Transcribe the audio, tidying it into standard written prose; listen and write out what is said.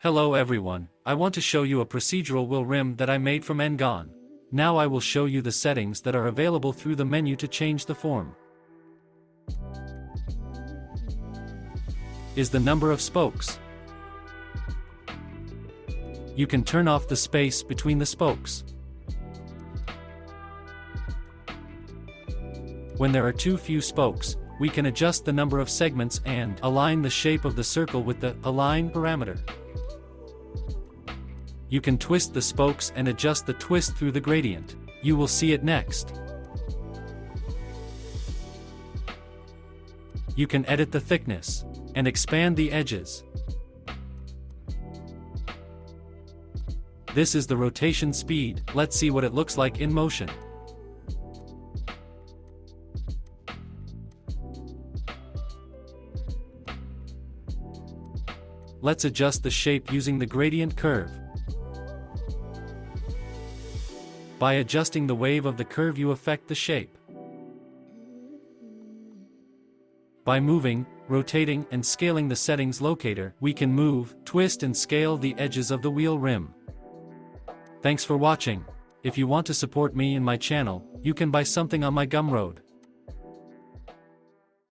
Hello everyone, I want to show you a procedural wheel rim that I made from Ngon. Now I will show you the settings that are available through the menu to change the form. Is the number of spokes. You can turn off the space between the spokes. When there are too few spokes, we can adjust the number of segments and align the shape of the circle with the Align parameter. You can twist the spokes and adjust the twist through the gradient. You will see it next. You can edit the thickness and expand the edges. This is the rotation speed. Let's see what it looks like in motion. Let's adjust the shape using the gradient curve. By adjusting the wave of the curve, you affect the shape. By moving, rotating, and scaling the settings locator, we can move, twist, and scale the edges of the wheel rim. Thanks for watching. If you want to support me and my channel, you can buy something on my Gumroad.